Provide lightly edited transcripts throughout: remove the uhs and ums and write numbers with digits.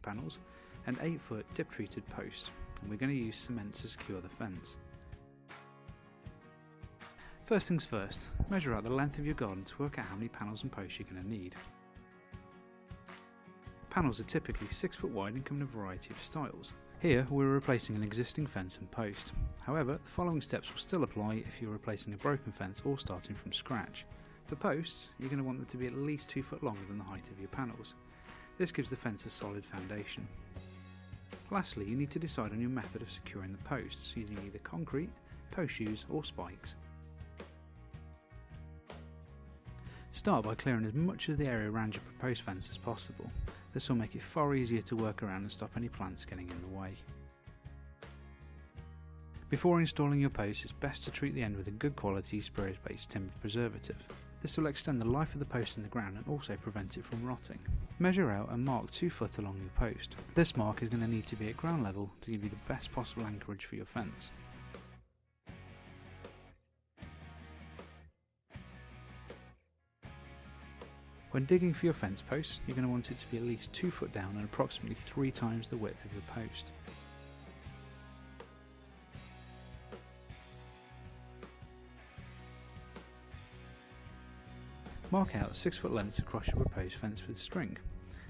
panels and 8-foot dip treated posts, and we're going to use cement to secure the fence. First things first, measure out the length of your garden to work out how many panels and posts you're going to need. Panels are typically 6 foot wide and come in a variety of styles. Here we're replacing an existing fence and post. However, the following steps will still apply if you're replacing a broken fence or starting from scratch. For posts, you're going to want them to be at least 2 foot longer than the height of your panels. This gives the fence a solid foundation. Lastly, you need to decide on your method of securing the posts using either concrete, post shoes or spikes. Start by clearing as much of the area around your proposed fence as possible. This will make it far easier to work around and stop any plants getting in the way. Before installing your posts, it's best to treat the end with a good quality spirit-based timber preservative. This will extend the life of the post in the ground and also prevent it from rotting. Measure out and mark 2 foot along your post. This mark is going to need to be at ground level to give you the best possible anchorage for your fence. When digging for your fence posts, you're going to want it to be at least 2 foot down and approximately 3 times the width of your post. Mark out 6 foot lengths across your proposed fence with string.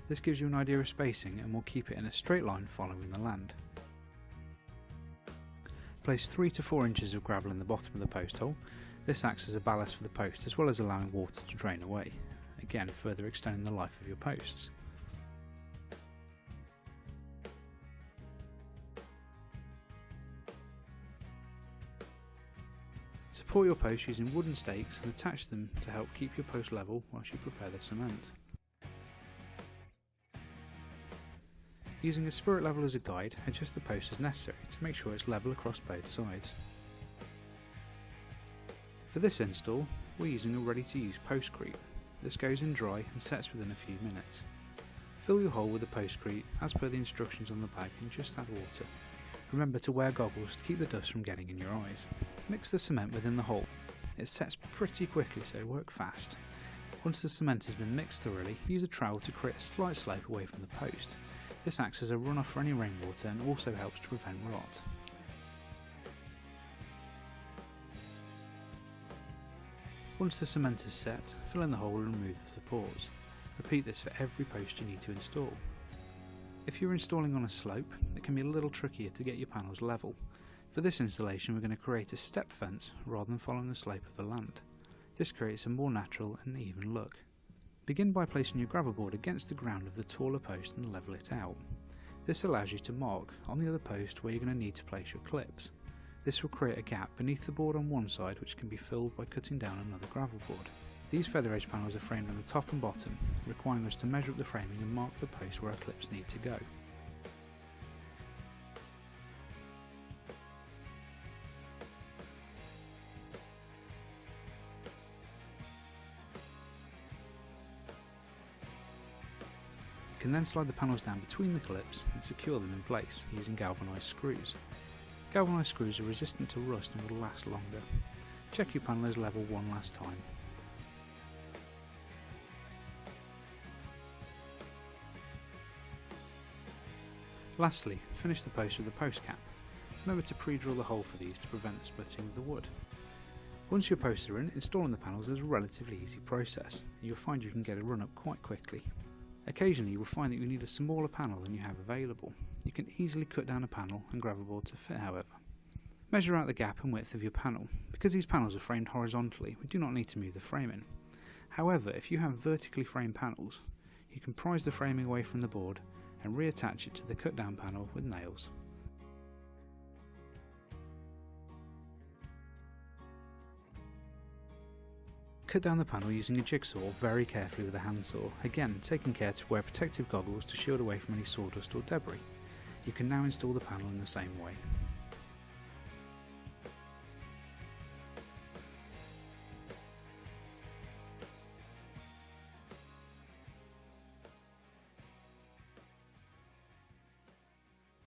This gives you an idea of spacing and will keep it in a straight line following the land. Place 3 to 4 inches of gravel in the bottom of the post hole. This acts as a ballast for the post as well as allowing water to drain away, again further extending the life of your posts. Support your posts using wooden stakes and attach them to help keep your post level whilst you prepare the cement. Using a spirit level as a guide, adjust the post as necessary to make sure it's level across both sides. For this install, we're using a ready-to-use postcrete. This goes in dry and sets within a few minutes. Fill your hole with the postcrete as per the instructions on the bag and just add water. Remember to wear goggles to keep the dust from getting in your eyes. Mix the cement within the hole. It sets pretty quickly, so work fast. Once the cement has been mixed thoroughly, use a trowel to create a slight slope away from the post. This acts as a runoff for any rainwater and also helps to prevent rot. Once the cement is set, fill in the hole and remove the supports. Repeat this for every post you need to install. If you're installing on a slope, it can be a little trickier to get your panels level. For this installation, we're going to create a step fence rather than following the slope of the land. This creates a more natural and even look. Begin by placing your gravel board against the ground of the taller post and level it out. This allows you to mark on the other post where you're going to need to place your clips. This will create a gap beneath the board on one side which can be filled by cutting down another gravel board. These feather edge panels are framed on the top and bottom, requiring us to measure up the framing and mark the post where our clips need to go. You can then slide the panels down between the clips and secure them in place using galvanised screws. Galvanised screws are resistant to rust and will last longer. Check your panel is level one last time. Lastly, finish the post with a post cap. Remember to pre-drill the hole for these to prevent the splitting of the wood. Once your posts are in, installing the panels is a relatively easy process, and you'll find you can get a run up quite quickly. Occasionally you will find that you need a smaller panel than you have available. You can easily cut down a panel and gravel board to fit, however. Measure out the gap and width of your panel. Because these panels are framed horizontally, we do not need to move the framing. However, if you have vertically framed panels, you can prise the framing away from the board and reattach it to the cut down panel with nails. Cut down the panel using a jigsaw very carefully with a handsaw, again taking care to wear protective goggles to shield away from any sawdust or debris. You can now install the panel in the same way.